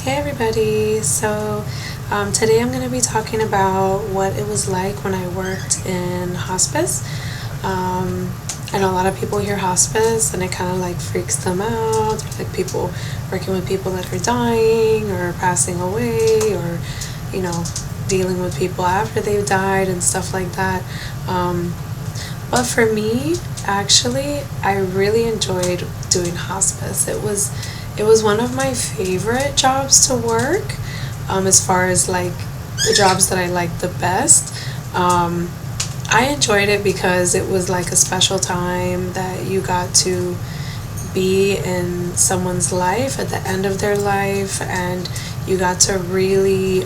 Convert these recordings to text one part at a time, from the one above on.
Hey everybody, today I'm going to be talking about what it was like when I worked in hospice. I know a lot of people hear hospice and it kind of like freaks them out, like people working with people that are dying or passing away, or you know, dealing with people after they've died and stuff like that. But for me, actually, I really enjoyed doing hospice. It was one of my favorite jobs to work, as far as like the jobs that I liked the best. I enjoyed it because it was like a special time that you got to be in someone's life at the end of their life, and you got to really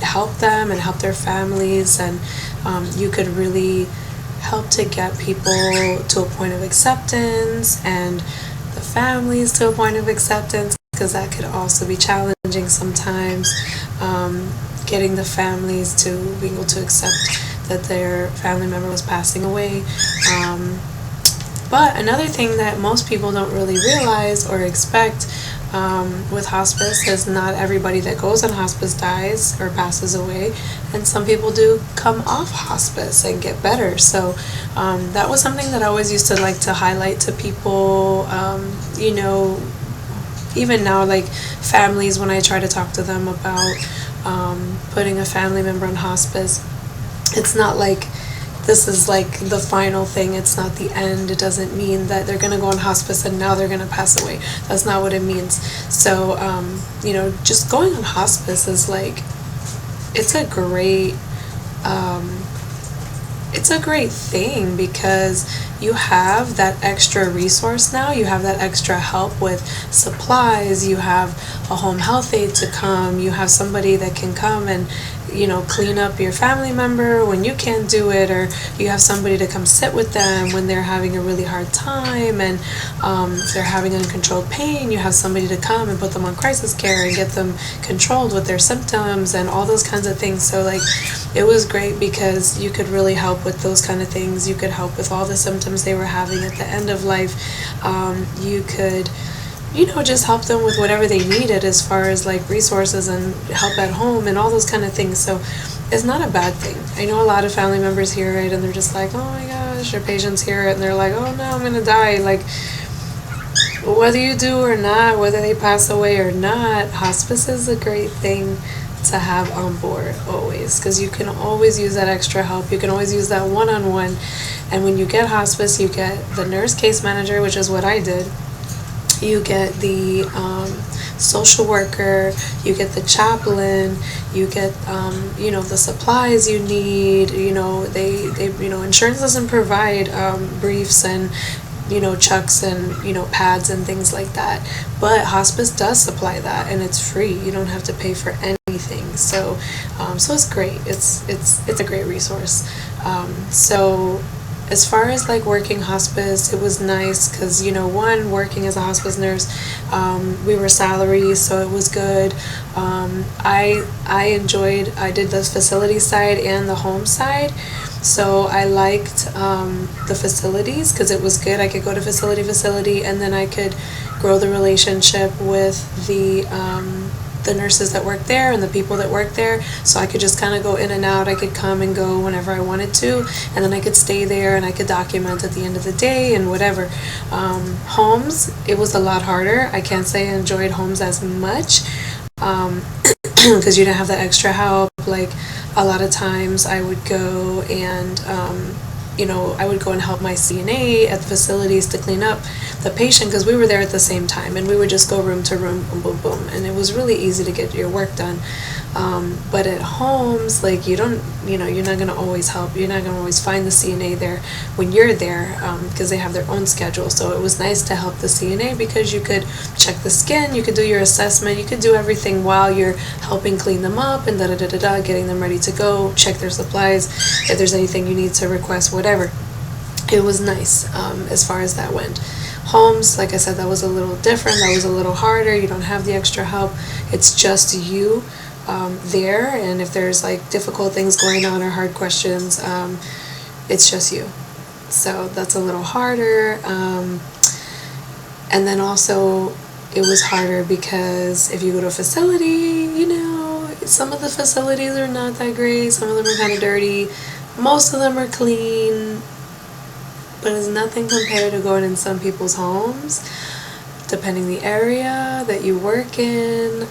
help them and help their families, and you could really help to get people to a point of acceptance and the families to a point of acceptance, because that could also be challenging sometimes, getting the families to be able to accept that their family member was passing away. But another thing that most people don't really realize or expect, with hospice, is not everybody that goes on hospice dies or passes away, and some people do come off hospice and get better. So that was something that I always used to like to highlight to people. Even now, like families, when I try to talk to them about putting a family member on hospice, it's not like this is like the final thing. It's not the end. It doesn't mean that they're going to go on hospice and now they're going to pass away. That's not what it means. So, just going on hospice is like, it's a great, it's a great thing, because you have that extra resource now. You have that extra help with supplies. You have a home health aide to come. You have somebody that can come and clean up your family member when you can't do it, or you have somebody to come sit with them when they're having a really hard time, and if they're having uncontrolled pain, you have somebody to come and put them on crisis care and get them controlled with their symptoms and all those kinds of things. So like, it was great because you could really help with those kind of things. You could help with all the symptoms they were having at the end of life. You could just help them with whatever they needed as far as like resources and help at home and all those kind of things. So it's not a bad thing. I know a lot of family members hear it and they're just like, oh my gosh, or patients hear it and they're like, oh no, I'm gonna die. Like, whether you do or not, whether they pass away or not, hospice is a great thing to have on board always, because you can always use that extra help. You can always use that one-on-one. And when you get hospice, you get the nurse case manager, which is what I did. You get the social worker, you get the chaplain, you get the supplies you need. Insurance doesn't provide briefs and chucks and pads and things like that, but hospice does supply that, and it's free. You don't have to pay for anything. So it's great. It's a great resource. So as far as like working hospice, it was nice because working as a hospice nurse, we were salary, so it was good. I enjoyed. I did the facility side and the home side, so I liked the facilities because it was good. I could go to facility, and then I could grow the relationship with the nurses that work there and the people that work there, so I could just kind of go in and out. I could come and go whenever I wanted to, and then I could stay there and I could document at the end of the day and whatever. Homes, it was a lot harder. I can't say I enjoyed homes as much, because you didn't have that extra help. Like, a lot of times I would go and I would go and help my CNA at the facilities to clean up the patient, because we were there at the same time, and we would just go room to room, boom, boom, boom, and it was really easy to get your work done. But at homes, like, you're not going to always help. You're not going to always find the CNA there when you're there, because they have their own schedule. So it was nice to help the CNA because you could check the skin, you could do your assessment, you could do everything while you're helping clean them up and da-da-da-da-da, getting them ready to go, check their supplies, if there's anything you need to request, whatever. It was nice, as far as that went. Homes, like I said, that was a little different. That was a little harder. You don't have the extra help. It's just you there, and if there's like difficult things going on or hard questions, it's just you. So that's a little harder. And then also it was harder because if you go to a facility, some of the facilities are not that great, some of them are kind of dirty, most of them are clean, but it's nothing compared to going in some people's homes. Depending the area that you work in,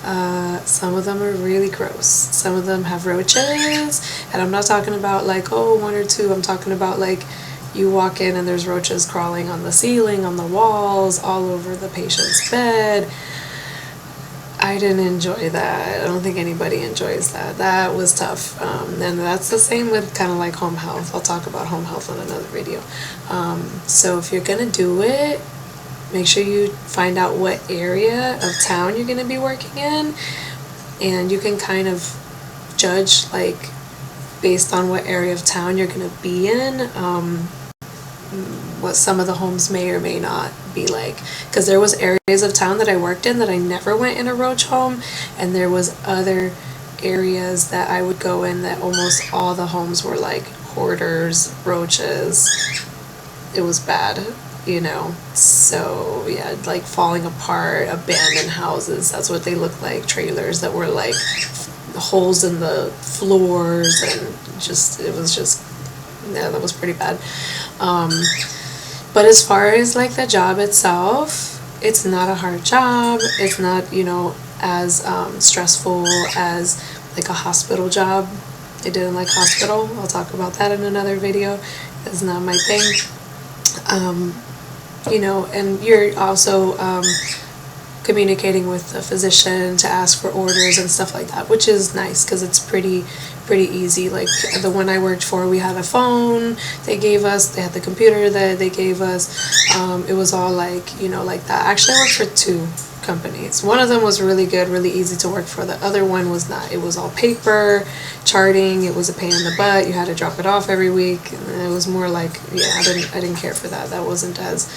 some of them are really gross. Some of them have roaches, and I'm not talking about like, oh, one or two. I'm talking about like you walk in and there's roaches crawling on the ceiling, on the walls, all over the patient's bed. I didn't enjoy that. I don't think anybody enjoys that. That was tough. And that's the same with kind of like home health. I'll talk about home health on another video. So if you're going to do it, make sure you find out what area of town you're going to be working in, and you can kind of judge like based on what area of town you're going to be in, what some of the homes may or may not be like, because there was areas of town that I worked in that I never went in a roach home, and there was other areas that I would go in that almost all the homes were like hoarders, roaches. It was bad. So yeah, like falling apart, abandoned houses, that's what they look like, trailers that were like holes in the floors, and that was pretty bad. But as far as like the job itself, it's not a hard job, it's not, as stressful as like a hospital job. I didn't like hospital, I'll talk about that in another video. It's not my thing. And you're also communicating with the physician to ask for orders and stuff like that, which is nice because it's pretty easy. Like the one I worked for, we had a phone they had the computer that they gave us. It was all like that. Actually, I worked for 2 companies. One of them was really good, really easy to work for. The other one was not. It was all paper charting. It was a pain in the butt. You had to drop it off every week, and it was more like, I didn't care for that. That wasn't as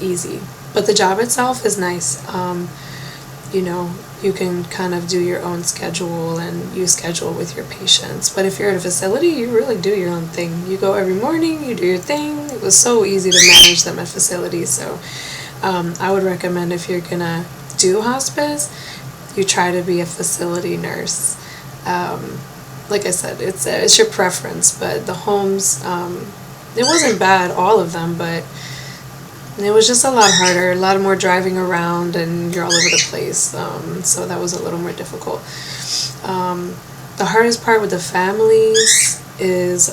easy. But the job itself is nice. You can kind of do your own schedule, and you schedule with your patients. But if you're at a facility, you really do your own thing. You go every morning, you do your thing. It was so easy to manage them at facilities. So I would recommend, if you're gonna do hospice, you try to be a facility nurse. Like I said, it's your preference, but the homes, it wasn't bad, all of them, but it was just a lot harder, a lot more driving around, and you're all over the place. So that was a little more difficult. The hardest part with the families is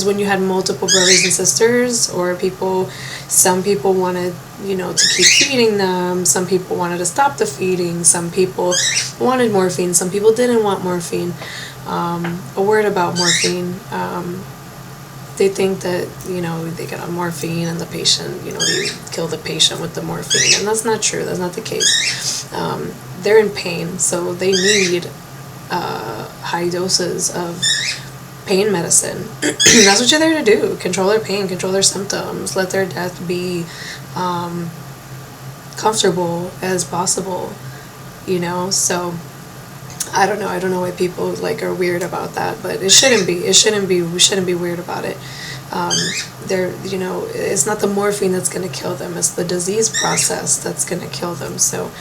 when you had multiple brothers and sisters, or some people wanted, to keep feeding them. Some people wanted to stop the feeding. Some people wanted morphine. Some people didn't want morphine. A word about morphine. They think that, they get on morphine and the patient, they kill the patient with the morphine. And that's not true. That's not the case. They're in pain, so they need high doses of pain medicine. That's what you're there to do. Control their pain, control their symptoms, let their death be comfortable as possible, So I don't know why people are weird about that, but it shouldn't be. We shouldn't be weird about it. It's not the morphine that's going to kill them, it's the disease process that's going to kill them. So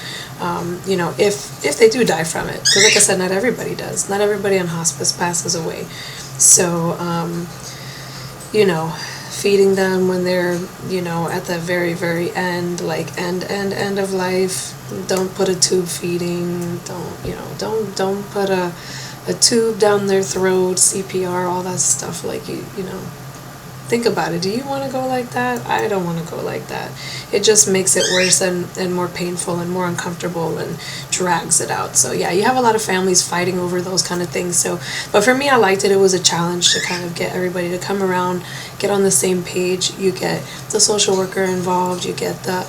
if they do die from it, because like I said, not everybody does. Not everybody on hospice passes away. So feeding them when they're at the very, very end, like end of life. Don't put a tube feeding. Don't put a tube down their throat, CPR, all that stuff. Think about it. Do you want to go like that? I don't want to go like that. It just makes it worse and more painful and more uncomfortable and drags it out. So yeah, you have a lot of families fighting over those kind of things. So, but for me, I liked it. It was a challenge to kind of get everybody to come around, get on the same page. You get the social worker involved. You get the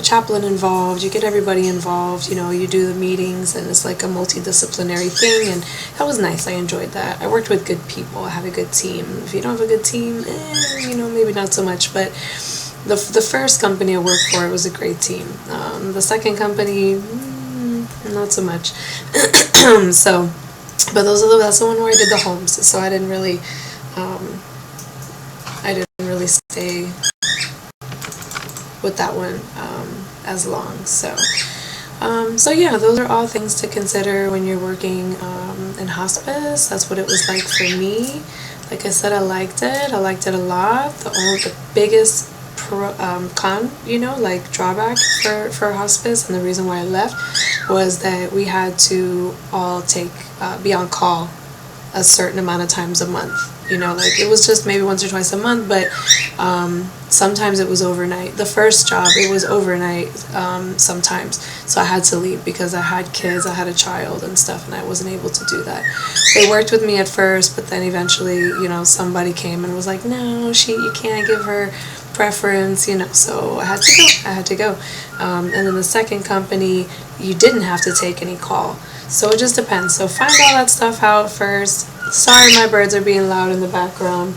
chaplain involved, you get everybody involved, you do the meetings, and it's like a multidisciplinary thing, and that was nice. I enjoyed that. I worked with good people. I have a good team. If you don't have a good team, maybe not so much, but the first company I worked for, it was a great team. The second company, not so much. So, but that's the one where I did the homes, so I didn't really stay with that one as long. So yeah, those are all things to consider when you're working in hospice. That's what it was like for me. Like I said, I liked it. I liked it a lot. The biggest con, like drawback for hospice, and the reason why I left was that we had to all be on call a certain amount of times a month. Like it was just maybe once or twice a month, but sometimes it was overnight. The first job, it was overnight sometimes, so I had to leave because I had kids, I had a child and stuff, and I wasn't able to do that. They worked with me at first, but then eventually, somebody came and was like, no, you can't give her preference, so I had to go. And then the second company, you didn't have to take any call. So it just depends. So find all that stuff out first. Sorry, my birds are being loud in the background.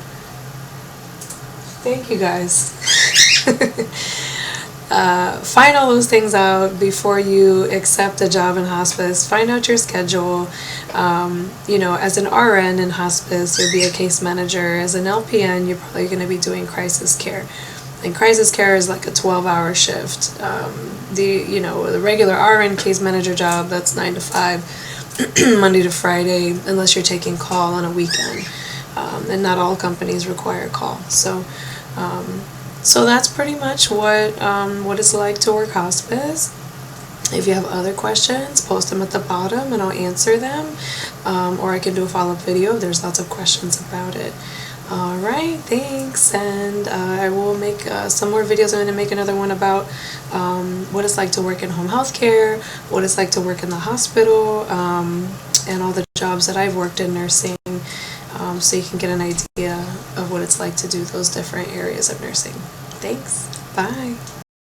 Thank you, guys. Find all those things out before you accept a job in hospice. Find out your schedule. As an RN in hospice, you'll be a case manager. As an LPN, you're probably going to be doing crisis care. And crisis care is like a 12-hour shift. The regular RN case manager job, that's 9 to 5, Monday to Friday, unless you're taking call on a weekend. And not all companies require call. So that's pretty much what it's like to work hospice. If you have other questions, post them at the bottom and I'll answer them. Or I can do a follow-up video. There's lots of questions about it. Alright, thanks, and I will make some more videos. I'm going to make another one about what it's like to work in home health care, what it's like to work in the hospital, and all the jobs that I've worked in nursing, so you can get an idea of what it's like to do those different areas of nursing. Thanks, bye.